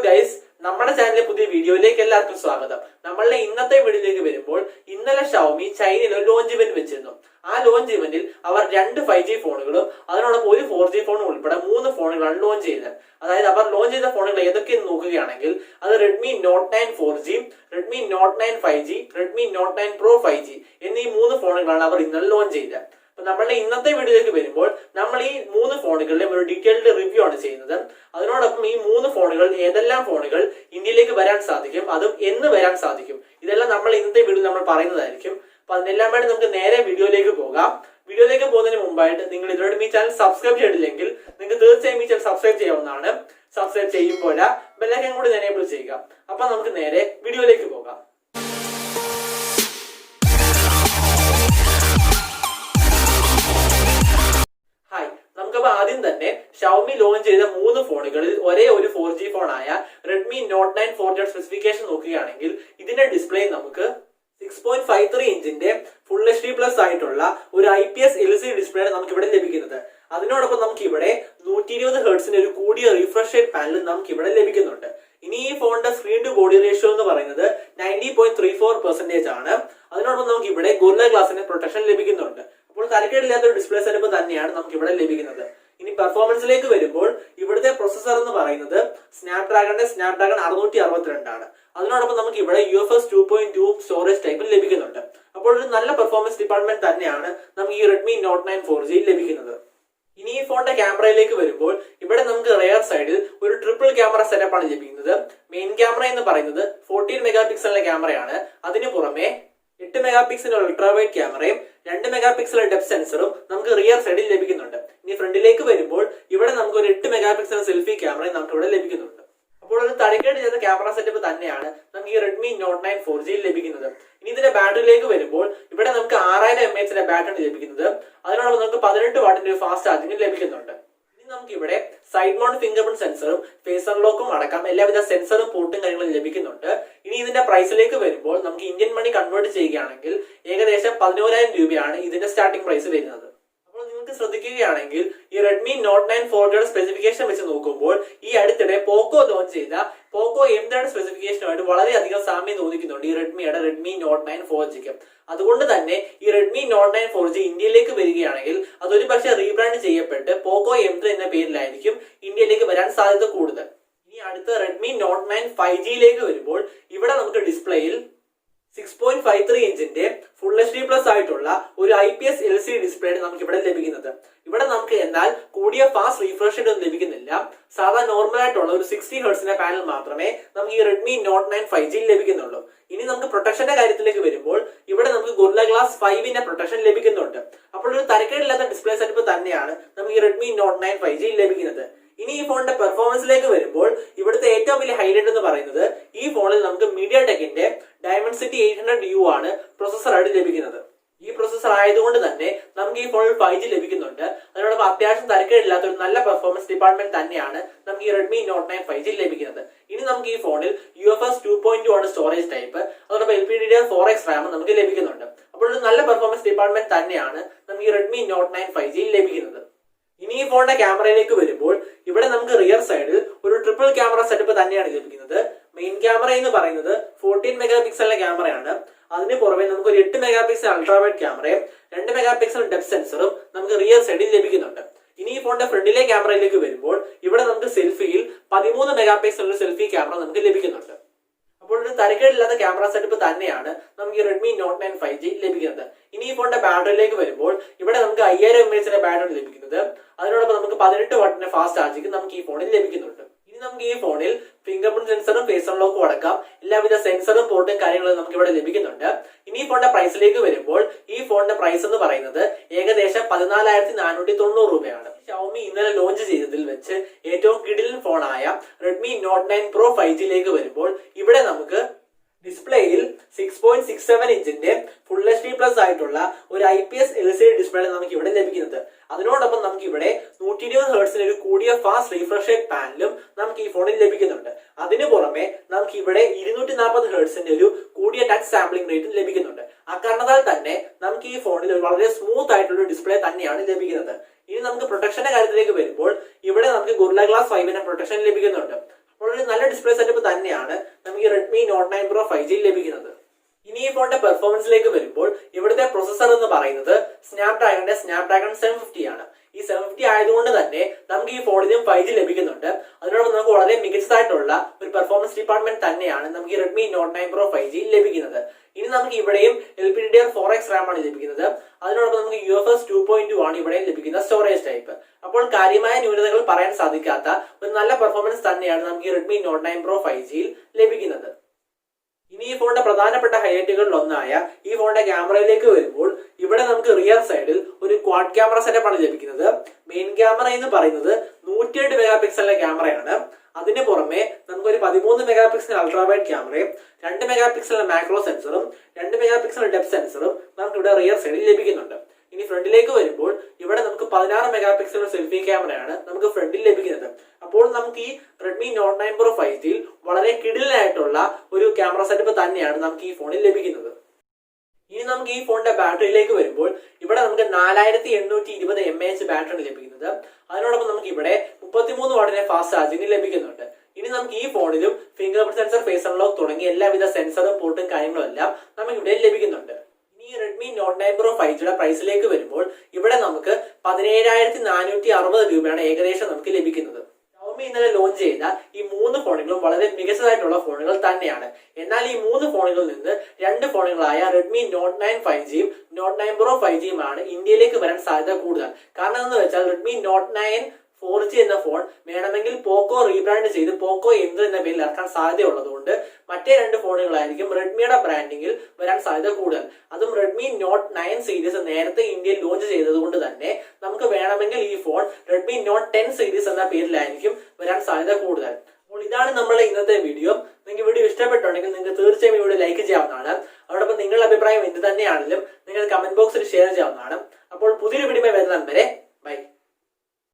Guys, നമ്മുടെ ചാനലിലെ പുതിയ വീഡിയോയിലേക്ക് എല്ലാവർക്കും സ്വാഗതം. നമ്മളുടെ ഇന്നത്തെ വീഡിയോയിലേക്ക് വരുമ്പോൾ ഇന്നലെ ഷവമി ചൈനയിൽ ഒരു ലോഞ്ച് ഇവന്റ് വെച്ചിരുന്നു. ആ ലോഞ്ച് ഇവന്റിൽ അവർ 2 5G ഫോണുകളും അതിനോടൊപ്പം ഒരു 4G ഫോണും ഉൾപ്പെടെ 3 ഫോണുകളാണ് ലോഞ്ച് ചെയ്തത്. അതായത് അവർ ലോഞ്ച് ചെയ്ത ഫോണുകൾ ഏതൊക്കെയെന്ന് നോക്കുകയാണെങ്കിൽ അത് Redmi Note 9 4G, Redmi Note 9 5G, Redmi Note 9 Pro 5G എന്നീ 3 ഫോണുകളാണ് അവർ ഇന്നലെ ലോഞ്ച് ചെയ്തത്. നമ്മളുടെ ഇന്നത്തെ വീഡിയോയിലേക്ക് വരുമ്പോൾ നമ്മൾ ഈ 3 ഫോണുകളുടെയും ഒരു ഡീറ്റെയിൽഡ് റിവ്യൂ ആണ് ചെയ്യുന്നത്. അതിനോടൊപ്പം ഈ 3 ഫോണുകൾ ഏതെല്ലാം ഫോണുകൾ ഇന്ത്യയിലേക്ക് വരാൻ സാധിക്കും, അതും എന്ന് വരാൻ സാധിക്കും, ഇതെല്ലാം നമ്മൾ ഇന്നത്തെ വീഡിയോ നമ്മൾ പറയുന്നതായിരിക്കും. അപ്പൊ അതിനെല്ലാം വേണ്ടി നമുക്ക് നേരെ വീഡിയോയിലേക്ക് പോകാം. വീഡിയോയിലേക്ക് പോകുന്നതിന് മുമ്പായിട്ട് നിങ്ങൾ ഇതുവരെ ഈ ചാനൽ സബ്സ്ക്രൈബ് ചെയ്തില്ലെങ്കിൽ നിങ്ങൾക്ക് തീർച്ചയായും ഈ ചാനൽ സബ്സ്ക്രൈബ് ചെയ്യാവുന്നതാണ്. സബ്സ്ക്രൈബ് ചെയ്യുമ്പോൾ ബെല്ലൈക്കൺ കൂടി എനേബിൾ ചെയ്യുക. അപ്പൊ നമുക്ക് നേരെ വീഡിയോയിലേക്ക് പോകാം. ആദ്യം തന്നെ ഷവമി ലോഞ്ച് ചെയ്ത 3 ഫോണുകളിൽ ഒരേ ഒരു 4G ഫോണായ Redmi Note 9 4G specification നോക്കുകയാണെങ്കിൽ ഇതിന്റെ ഡിസ്പ്ലേ നമുക്ക് 6.53 ഇഞ്ചിന്റെ ഫുൾ HD+ ആയിട്ടുള്ള ഒരു IPS LCD ഡിസ്പ്ലേ ആണ് നമുക്ക് ഇവിടെ ലഭിക്കുന്നത്. അതിനോടൊപ്പം നമുക്ക് ഇവിടെ 120 ഹെർട്സിന്റെ ഒരു കൂടിയ റിഫ്രഷ് റേറ്റ് പാനൽ നമുക്ക് ഇവിടെ ലഭിക്കുന്നുണ്ട്. ഇനി ഈ ഫോണിന്റെ സ്ക്രീൻ ടു ബോഡി റേഷ്യോ എന്ന് പറയുന്നത് 90.34% ആണ്. അതിനോടൊപ്പം നമുക്ക് ഇവിടെ ഗോറില്ല ഗ്ലാസിന്റെ പ്രൊട്ടക്ഷൻ ലഭിക്കുന്നുണ്ട്. അപ്പോൾ തരക്കേടില്ലാത്ത ഒരു ഡിസ്പ്ലേ സെറ്റപ്പ് തന്നെയാണ് നമുക്ക് ഇവിടെ ലഭിക്കുന്നത്. ഇനി പെർഫോമൻസിലേക്ക് വരുമ്പോൾ ഇവിടുത്തെ പ്രൊസസർ എന്ന് പറയുന്നത് സ്നാപ്ഡ്രാഗൺ 662 ആണ്. അതിനോടൊപ്പം നമുക്ക് ഇവിടെ UFS 2.2 സ്റ്റോറേജ് ടൈപ്പിൽ ലഭിക്കുന്നുണ്ട്. അപ്പോൾ ഒരു നല്ല പെർഫോമൻസ് ഡിപ്പാർട്ട്മെന്റ് തന്നെയാണ് നമുക്ക് ഈ Redmi Note 9 4G ലഭിക്കുന്നത്. ഇനി ഈ ഫോണിന്റെ ക്യാമറയിലേക്ക് വരുമ്പോൾ ഇവിടെ നമുക്ക് റിയർ സൈഡിൽ ഒരു ട്രിപ്പിൾ ക്യാമറ സെറ്റപ്പ് ആണ് ലഭിക്കുന്നത്. മെയിൻ ക്യാമറ എന്ന് പറയുന്നത് 14 മെഗാ പിക്സലിന്റെ ക്യാമറയാണ്. അതിനു പുറമെ 8 മെഗാ പിക്സൽ അൾട്രാവൈഡ് ക്യാമറയും 2 മെഗാ പിക്സൽ ഡെപ്ത് സെൻസറും നമുക്ക് റിയർ സൈഡിൽ ലഭിക്കുന്നുണ്ട്. ഇനി ഫ്രണ്ടിലേക്ക് വരുമ്പോൾ ഇവിടെ നമുക്ക് ഒരു 8 മെഗാ പിക്സൽ സെൽഫി ക്യാമറയും നമുക്ക് ഇവിടെ ലഭിക്കുന്നുണ്ട്. അപ്പോൾ ഒരു തരക്കേടില്ലാത്ത ക്യാമറ സെറ്റപ്പ് തന്നെയാണ് നമുക്ക് ഈ Redmi Note 9 4G ലഭിക്കുന്നത്. ഇനി ഇതിന്റെ ബാറ്ററിയിലേക്ക് വരുമ്പോൾ ഇവിടെ നമുക്ക് 6000 mAh ബാറ്ററി ലഭിക്കുന്നത്. അതിനോടൊപ്പം നമുക്ക് 18 വാട്ടിന്റെ ഒരു ഫാസ്റ്റ് ചാർജിംഗ് ലഭിക്കുന്നുണ്ട്. നമുക്ക് ഇവിടെ സൈഡ് മൗണ്ട് ഫിംഗർ പ്രിന്റ് സെൻസറും ഫേസ് അൺലോക്കും അടക്കം എല്ലാവിധ സെൻസറും പോർട്ടും കാര്യങ്ങളും ലഭിക്കുന്നുണ്ട്. ഇനി ഇതിന്റെ പ്രൈസിലേക്ക് വരുമ്പോൾ നമുക്ക് ഇന്ത്യൻ മണി കൺവേർട്ട് ചെയ്യുകയാണെങ്കിൽ ഏകദേശം 11,000 രൂപയാണ് ഇതിന്റെ സ്റ്റാർട്ടിംഗ് പ്രൈസ് വരുന്നത്. അപ്പോൾ നിങ്ങൾക്ക് ശ്രദ്ധിക്കുകയാണെങ്കിൽ ഈ Redmi Note 9 4G സ്പെസിഫിക്കേഷൻ വെച്ച് നോക്കുമ്പോൾ ഈ അടുത്തിടെ പോക്കോ ലോഞ്ച് ചെയ്ത പോക്കോ M3 സ്പെസിഫിക്കേഷനുമായിട്ട് വളരെയധികം സാമ്യം തോന്നിക്കുന്നുണ്ട് ഈ Redmi Note 9 4G. അതുകൊണ്ട് തന്നെ ഈ Redmi Note 9 4G ഇന്ത്യയിലേക്ക് വരികയാണെങ്കിൽ അതൊരു പക്ഷേ റീബ്രാൻഡ് ചെയ്യപ്പെട്ട് പോക്കോ M3 എന്ന പേരിലായിരിക്കും ഇന്ത്യയിലേക്ക് വരാൻ സാധ്യത കൂടുതൽ. ഇനി അടുത്ത Redmi Note 9 5G വരുമ്പോൾ ഇവിടെ നമുക്ക് ഡിസ്പ്ലേയിൽ 6.53 ഇഞ്ചിന്റെ ഫുൾ HD+ ആയിട്ടുള്ള ഒരു IPS LCD ഡിസ്പ്ലേ നമുക്ക് ഇവിടെ ലഭിക്കുന്നത്. ഇവിടെ നമുക്ക് എന്നാൽ കൂടിയ ഫാസ്റ്റ് റീഫ്രഷ് റേറ്റ് ഒന്നും ലഭിക്കുന്നില്ല. സാധാരണ നോർമൽ ആയിട്ടുള്ള ഒരു 60 ഹെർട്സിന്റെ പാനൽ മാത്രമേ നമുക്ക് ഈ Redmi Note 9 5G ലഭിക്കുന്നുള്ളൂ. ഇനി നമുക്ക് പ്രൊട്ടക്ഷന്റെ കാര്യത്തിലേക്ക് വരുമ്പോൾ ഇവിടെ നമുക്ക് ഗോറില്ല ഗ്ലാസ് 5ന്റെ പ്രൊട്ടക്ഷൻ ലഭിക്കുന്നുണ്ട്. അപ്പോൾ ഒരു തരക്കേടില്ലാത്ത ഡിസ്പ്ലേ സെറ്റപ്പ് തന്നെയാണ് നമുക്ക് ഈ Redmi Note 9 5G ലഭിക്കുന്നത്. ഇനി ഈ ഫോണിന്റെ പെർഫോമൻസിലേക്ക് വരുമ്പോൾ ഇവിടുത്തെ ഏറ്റവും വലിയ ഹൈലൈറ്റ് എന്ന് പറയുന്നത് ഈ ഫോണിൽ നമുക്ക് MediaTekന്റെ Dimensity 800U ആണ് പ്രൊസസർ ആയിട്ട് ലഭിക്കുന്നത്. ഈ പ്രൊസസർ ആയതുകൊണ്ട് തന്നെ നമുക്ക് ഈ ഫോണിൽ 5G ലഭിക്കുന്നുണ്ട്. അതിനോടൊപ്പം അത്യാവശ്യം തരക്കേടില്ലാത്ത ഒരു നല്ല പെർഫോമൻസ് ഡിപ്പാർട്ട്മെന്റ് തന്നെയാണ് നമുക്ക് ഈ Redmi Note 9 5G ലഭിക്കുന്നത്. ഇനി നമുക്ക് ഈ ഫോണിൽ UFS 2.2 ആണ് സ്റ്റോറേജ് ടൈപ്പ്. അതോടൊപ്പം LPDDR4X RAM നമുക്ക് ലഭിക്കുന്നുണ്ട്. അപ്പോൾ ഒരു നല്ല പെർഫോമൻസ് ഡിപ്പാർട്ട്മെന്റ് തന്നെയാണ് നമുക്ക് ഈ Redmi Note 9 5G ലഭിക്കുന്നത്. ഇനി ഈ ഫോണിന്റെ ക്യാമറയിലേക്ക് വരുമ്പോൾ ഇവിടെ നമുക്ക് റിയർ സൈഡിൽ ഒരു ട്രിപ്പിൾ ക്യാമറ സെറ്റപ്പ് തന്നെയാണ് ലഭിക്കുന്നത്. മെയിൻ ക്യാമറ എന്ന് പറയുന്നത് 14 മെഗാ പിക്സലിന്റെ ക്യാമറയാണ്. അതിന് പുറമെ നമുക്ക് ഒരു 8 മെഗാ പിക്സൽ അൾട്രാവൈഡ് ക്യാമറയും 2 മെഗാ പിക്സൽ ഡെപ്ത് സെൻസറും നമുക്ക് റിയർ സൈഡിൽ ലഭിക്കുന്നുണ്ട്. ഇനി ഈ ഫോണിന്റെ ഫ്രണ്ടിലെ ക്യാമറയിലേക്ക് വരുമ്പോൾ ഇവിടെ നമുക്ക് സെൽഫിയിൽ 13 മെഗാ പിക്സൽ സെൽഫി ക്യാമറ നമുക്ക് ലഭിക്കുന്നുണ്ട്. അപ്പോൾ ഒരു തരക്കേടില്ലാത്ത ക്യാമറ സെറ്റപ്പ് തന്നെയാണ് നമുക്ക് ഈ Redmi Note 9 5G ലഭിക്കുന്നത്. ഇനി ഈ ഫോണിന്റെ ബാറ്ററിയിലേക്ക് വരുമ്പോൾ ഇവിടെ നമുക്ക് 5000 mAh ബാറ്ററി ലഭിക്കുന്നത്. അതിനോടൊപ്പം നമുക്ക് 18 വാട്ടിന്റെ ഫാസ്റ്റ് ചാർജിംഗ് നമുക്ക് ഈ ഫോണിൽ ലഭിക്കുന്നുണ്ട്. ഇനി നമുക്ക് ഈ ഫോണിൽ ഫിംഗർ പ്രിന്റ് സെൻസറും ഫേസ് അൺലോക്കും അടക്കം എല്ലാവിധ സെൻസറും പോർട്ടും കാര്യങ്ങളും നമുക്ക് ഇവിടെ ലഭിക്കുന്നുണ്ട്. ഇനി ഈ ഫോണിന്റെ പ്രൈസിലേക്ക് വരുമ്പോൾ ഈ ഫോണിന്റെ പ്രൈസ് എന്ന് പറയുന്നത് ഏകദേശം 14,490 രൂപയാണ്. ഷവമി ഇന്നലെ ലോഞ്ച് ചെയ്തതിൽ വെച്ച് ഏറ്റവും കിടിലൻ ഫോണായ Redmi Note 9 Pro 5G വരുമ്പോൾ ഇവിടെ നമുക്ക് ഡിസ്പ്ലേയിൽ 6.67 ഇഞ്ചിന്റെ ഫുൾ HD+ ആയിട്ടുള്ള ഒരു IPS LCD ഡിസ്പ്ലേ നമുക്ക് ഇവിടെ ലഭിക്കുന്നത്. അതിനോടൊപ്പം നമുക്ക് ഇവിടെ 120 ഹെർട്സിന്റെ ഒരു കൂടിയ ഫാസ്റ്റ് റീഫ്രഷ് റേറ്റ് പാനലും നമുക്ക് ഈ ഫോണിൽ ലഭിക്കുന്നുണ്ട്. അതിനു പുറമെ നമുക്ക് ഇവിടെ 240 ഹെർട്സിന്റെ ഒരു കൂടിയ ടച്ച് സാമ്പിളിംഗ് റേറ്റും ലഭിക്കുന്നുണ്ട്. അക്കാരണത്താൽ തന്നെ നമുക്ക് ഈ ഫോണിൽ വളരെ സ്മൂത്ത് ആയിട്ടുള്ള ഡിസ്പ്ലേ തന്നെയാണ് ലഭിക്കുന്നത്. ഇനി നമുക്ക് പ്രൊട്ടക്ഷന്റെ കാര്യത്തിലേക്ക് വരുമ്പോൾ ഇവിടെ നമുക്ക് ഗോറില്ല ഗ്ലാസ് 5ന്റെ പ്രൊട്ടക്ഷൻ ലഭിക്കുന്നുണ്ട്. വളരെ നല്ല ഡിസ്പ്ലേ സെറ്റപ്പ് തന്നെയാണ് നമുക്ക് ഈ റെഡ്മി നോട്ട് 9 പ്രോ 5G ലഭിക്കുന്നത്. ഇനി ഈ ഫോണിന്റെ പെർഫോമൻസിലേക്ക് വരുമ്പോൾ ഇവിടുത്തെ പ്രൊസസർ എന്ന് പറയുന്നത് സ്നാപ്ഡ്രാഗൺ 750 ആണ്. ഈ 750 ആയതുകൊണ്ട് തന്നെ നമുക്ക് ഈ ഫോണിലും 5G ലഭിക്കുന്നുണ്ട്. അതിനോടൊപ്പം നമുക്ക് വളരെ മികച്ചതായിട്ടുള്ള ഒരു പെർഫോമൻസ് ഡിപ്പാർട്ട്മെന്റ് തന്നെയാണ് നമുക്ക് ഈ റെഡ്മി നോട്ട് 9 പ്രോ 5G ലഭിക്കുന്നത്. ഇനി നമുക്ക് ഇവിടെയും LPDDR4X RAM ആണ് ലഭിക്കുന്നത്. അതിനോടൊപ്പം നമുക്ക് UFS 2.2 ആണ് ഇവിടെയും ലഭിക്കുന്ന സ്റ്റോറേജ് ടൈപ്പ്. അപ്പോൾ കാര്യമായ ന്യൂനതകൾ പറയാൻ സാധിക്കാത്ത ഒരു നല്ല പെർഫോമൻസ് തന്നെയാണ് നമുക്ക് ഈ റെഡ്മി നോട്ട് 9 പ്രോ 5G ലഭിക്കുന്നത്. ഇനി ഈ ഫോണിന്റെ പ്രധാനപ്പെട്ട ഹൈലൈറ്റുകളിൽ ഒന്നായ ഈ ഫോണിന്റെ ക്യാമറയിലേക്ക് വരുമ്പോൾ ഇവിടെ നമുക്ക് റിയർ സൈഡിൽ ഒരു ക്വാഡ് ക്യാമറ സെറ്റപ്പ് ആണ് ലഭിക്കുന്നത്. മെയിൻ ക്യാമറ എന്ന് പറയുന്നത് 108 മെഗാ പിക്സലിന്റെ ക്യാമറയാണ്. അതിന് പുറമെ നമുക്ക് ഒരു 13 മെഗാ പിക്സൽ അൾട്രാവൈഡ് ക്യാമറയും 2 മെഗാ പിക്സൽ മാക്രോ സെൻസറും 2 മെഗാ പിക്സൽ ഡെപ്ത് സെൻസറും നമുക്ക് ഇവിടെ റിയർ സൈഡിൽ ലഭിക്കുന്നുണ്ട്. ഇനി ഫ്രണ്ടിലേക്ക് വരുമ്പോൾ ഇവിടെ നമുക്ക് 16 മെഗാ പിക്സൽ സെൽഫി ക്യാമറയാണ് നമുക്ക് ഫ്രണ്ടിൽ ലഭിക്കുന്നത്. അപ്പോൾ നമുക്ക് ഈ റെഡ്മി നോട്ട് 9 പ്രോ 5G വളരെ കിടിലനായിട്ടുള്ള ഒരു ക്യാമറ സെറ്റപ്പ് തന്നെയാണ് നമുക്ക് ഈ ഫോണിൽ ലഭിക്കുന്നത്. ഇനി നമുക്ക് ഈ ഫോണിന്റെ ബാറ്ററിയിലേക്ക് വരുമ്പോൾ ഇവിടെ നമുക്ക് 4820 mAh ബാറ്ററി ലഭിക്കുന്നത്. അതിനോടൊപ്പം നമുക്ക് ഇവിടെ 33 വാട്ടിന്റെ ഫാസ്റ്റ് ചാർജിംഗ് ലഭിക്കുന്നുണ്ട്. ഇനി നമുക്ക് ഈ ഫോണിലും fingerprint sensor, face unlock തുടങ്ങിയ എല്ലാവിധ സെൻസറും പോർട്ടും കാര്യങ്ങളും എല്ലാം നമുക്ക് ഇവിടെ ലഭിക്കുന്നുണ്ട്. ഈ റെഡ്മി നോട്ട് 9 പ്രോ 5Gയുടെ പ്രൈസിലേക്ക് വരുമ്പോൾ ഇവിടെ നമുക്ക് 17,460 രൂപയാണ് ഏകദേശം നമുക്ക് ലഭിക്കുന്നത്. ഷവോമി ഇന്നലെ ലോഞ്ച് ചെയ്ത ഈ 3 ഫോണുകളും വളരെ മികച്ചതായിട്ടുള്ള ഫോണുകൾ തന്നെയാണ്. എന്നാൽ ഈ 3 ഫോണുകളിൽ നിന്ന് 2 ഫോണുകളായ റെഡ്മി നോട്ട് 9 5Gയും നോട്ട് 9 പ്രോ 5Gയും ആണ് ഇന്ത്യയിലേക്ക് വരാൻ സാധ്യത കൂടുതൽ. കാരണം എന്ന് വെച്ചാൽ റെഡ്മി നോട്ട് 9 4G എന്ന ഫോൺ വേണമെങ്കിൽ പോക്കോ റീബ്രാൻഡ് ചെയ്ത് പോക്കോ എന്ത് എന്ന പേരിൽ ഇറക്കാൻ സാധ്യതയുള്ളതുകൊണ്ട് മറ്റേ 2 ഫോണുകളായിരിക്കും റെഡ്മിയുടെ ബ്രാൻഡിങ്ങിൽ വരാൻ സാധ്യത കൂടുതൽ. അതും റെഡ്മി നോട്ട് 9 സീരീസ് നേരത്തെ ഇന്ത്യയിൽ ലോഞ്ച് ചെയ്തത് കൊണ്ട് തന്നെ നമുക്ക് വേണമെങ്കിൽ ഈ ഫോൺ റെഡ്മി നോട്ട് 10 സീരീസ് എന്ന പേരിലായിരിക്കും വരാൻ സാധ്യത കൂടുതൽ. അപ്പോൾ ഇതാണ് നമ്മുടെ ഇന്നത്തെ വീഡിയോ. നിങ്ങൾക്ക് വീഡിയോ ഇഷ്ടപ്പെട്ടുണ്ടെങ്കിൽ നിങ്ങൾക്ക് തീർച്ചയായും ഈ വീഡിയോ ലൈക്ക് ചെയ്യാവുന്നതാണ്. അതോടൊപ്പം നിങ്ങളുടെ അഭിപ്രായം എന്ത് തന്നെയാണെങ്കിലും നിങ്ങൾ കമന്റ് ബോക്സിൽ ഷെയർ ചെയ്യാവുന്നതാണ്. അപ്പോൾ പുതിയൊരു വീഡിയോ വരുന്നത് വരെ ബൈ.